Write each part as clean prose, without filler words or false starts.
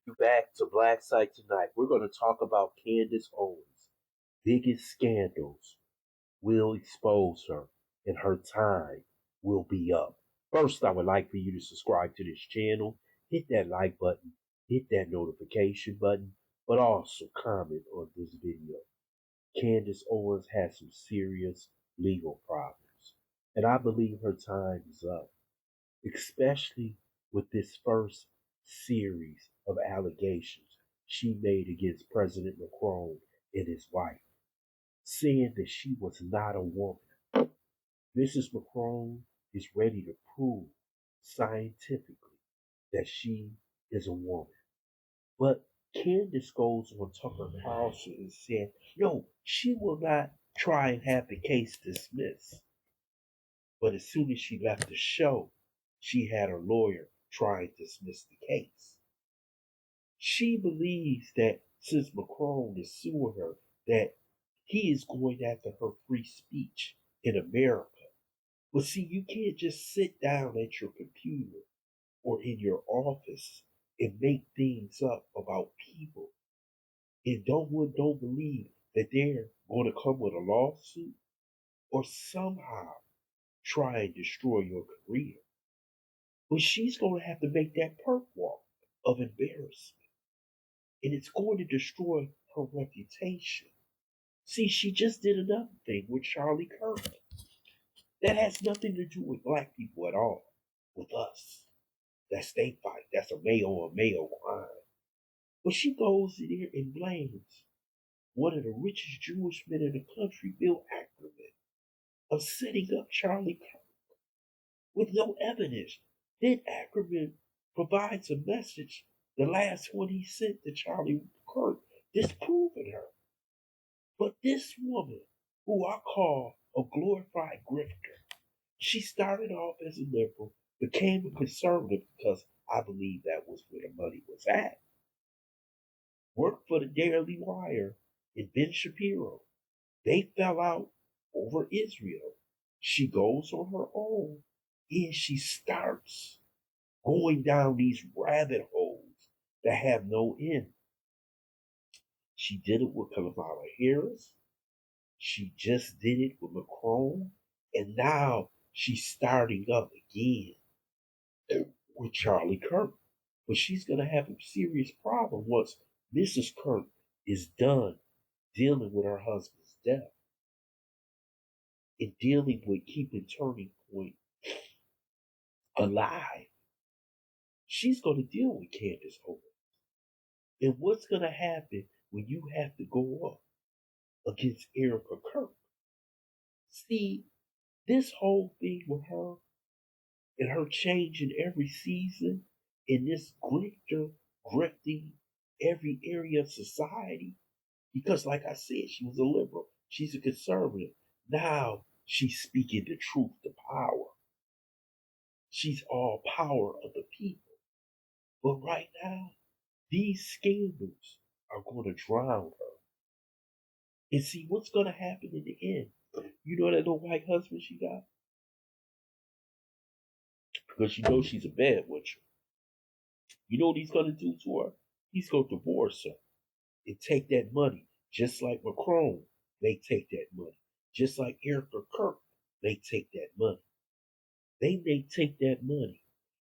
You back to Black Site tonight. We're going to talk about Candace Owens. Biggest scandals will expose her, and her time will be up. First, I would like for you to subscribe to this channel, hit that like button, hit that notification button, but also comment on this video. Candace Owens has some serious legal problems, and I believe her time is up, especially with this first series of allegations she made against President Macron and his wife, saying that she was not a woman. Mrs. Macron is ready to prove scientifically that she is a woman. But Candace goes on Tucker Carlson and said, no, she will not try and have the case dismissed. But as soon as she left the show, she had her lawyer try to dismiss the case. She believes that since Macron is suing her, that he is going after her free speech in America. But see, you can't just sit down at your computer or in your office and make things up about people and don't believe that they're going to come with a lawsuit or somehow try and destroy your career. But she's going to have to make that perk walk of embarrassment. And it's going to destroy her reputation. See, she just did another thing with Charlie Kirk. That has nothing to do with black people at all. With us. That's they fight. That's a male on male crime. But she goes in there and blames one of the richest Jewish men in the country, Bill Ackerman, of setting up Charlie Kirk with no evidence. Then Ackerman provides a message, the last one he sent to Charlie Kirk, disproving her. But this woman, who I call a glorified grifter, she started off as a liberal, became a conservative because I believe that was where the money was at. Worked for the Daily Wire and Ben Shapiro. They fell out over Israel. She goes on her own and she starts going down these rabbit holes that have no end. She did it with Kamala Harris. She just did it with Macron. And now she's starting up again with Charlie Kirk. But she's going to have a serious problem once Mrs. Kirk is done dealing with her husband's death and dealing with keeping Turning Point alive. She's going to deal with Candace Owens. And what's going to happen when you have to go up against Erica Kirk? See, this whole thing with her and her changing every season and this grifter grifting every area of society, because like I said, she was a liberal. She's a conservative. Now she's speaking the truth to power. She's all power of the people. But right now, these scandals are going to drown her. And see what's going to happen in the end. You know that little white husband she got? Because you know she's a bad witcher. You know what he's going to do to her? He's going to divorce her and take that money. Just like Macron, they take that money. Just like Erica Kirk, they take that money. They may take that money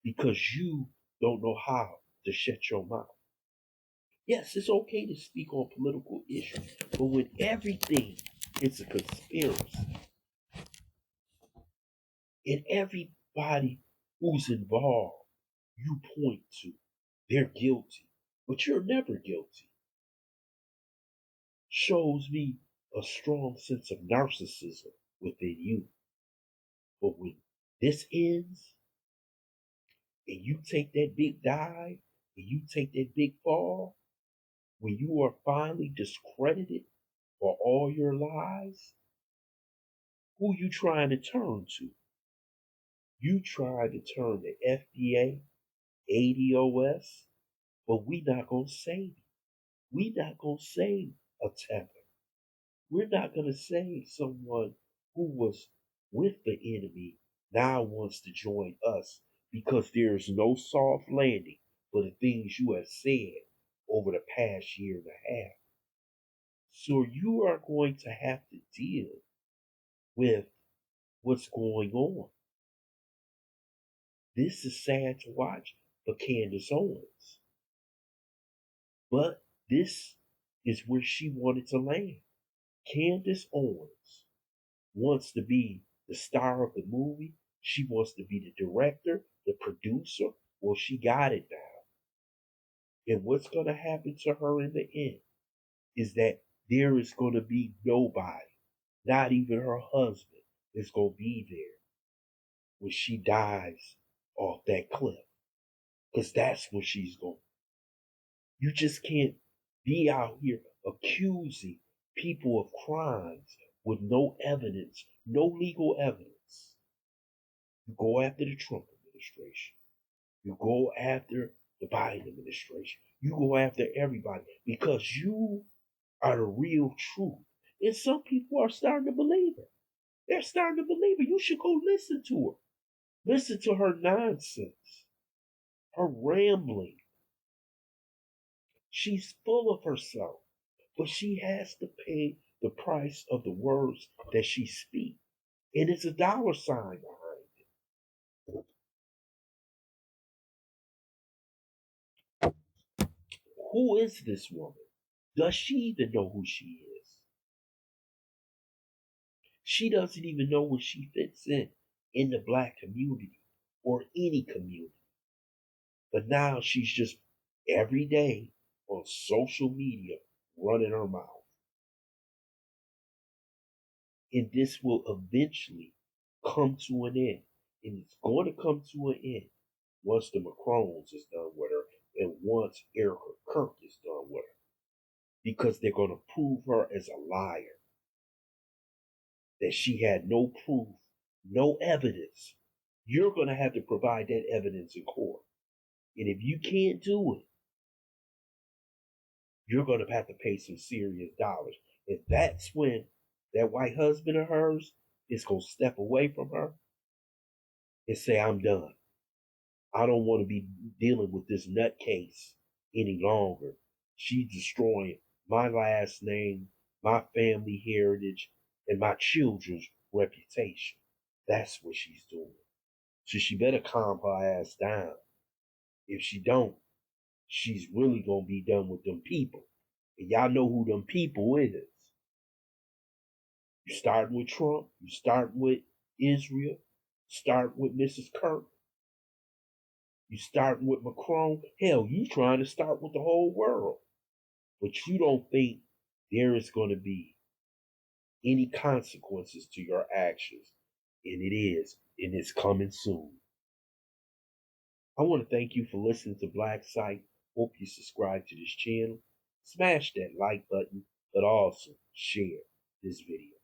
because you don't know how to shut your mouth. Yes, it's okay to speak on political issues, but when everything is a conspiracy and everybody who's involved you point to, they're guilty, but you're never guilty, shows me a strong sense of narcissism within you. But when this ends and you take that big dive and you take that big fall, when you are finally discredited for all your lies, who you trying to turn to? You try to turn to FDA, ADOS, but we not gonna save you. We not gonna save a tether. We're not gonna save someone who was with the enemy now wants to join us because there is no soft landing for the things you have said over the past year and a half. So you are going to have to deal with what's going on. This is sad to watch for Candace Owens. But this is where she wanted to land. Candace Owens wants to be the star of the movie. She wants to be the director, the producer. Well, she got it now. And what's going to happen to her in the end is that there is going to be nobody, not even her husband, is going to be there when she dies off that cliff. Because that's when she's going. You just can't be out here accusing people of crimes with no evidence, no legal evidence. You go after the Trump administration. You go after the Biden administration. You go after everybody because you are the real truth. And some people are starting to believe it. They're starting to believe it. You should go listen to her. Listen to her nonsense, her rambling. She's full of herself, but she has to pay the price of the words that she speaks. And it's a dollar sign behind it. Who is this woman? Does she even know who she is? She doesn't even know where she fits in the black community or any community. But now she's just every day on social media running her mouth. And this will eventually come to an end. And it's going to come to an end once the Macrons is done with her and once Erica Kirk is done with her. Because they're going to prove her as a liar. That she had no proof, no evidence. You're going to have to provide that evidence in court. And if you can't do it, you're going to have to pay some serious dollars. And that's when that white husband of hers is going to step away from her and say, I'm done. I don't want to be dealing with this nutcase any longer. She's destroying my last name, my family heritage, and my children's reputation. That's what she's doing. So she better calm her ass down. If she don't, she's really going to be done with them people. And y'all know who them people is. You start with Trump, you start with Israel, start with Mrs. Kirk, you start with Macron. Hell, you trying to start with the whole world. But you don't think there is going to be any consequences to your actions. And it is, and it's coming soon. I want to thank you for listening to Black Site. Hope you subscribe to this channel. Smash that like button, but also share this video.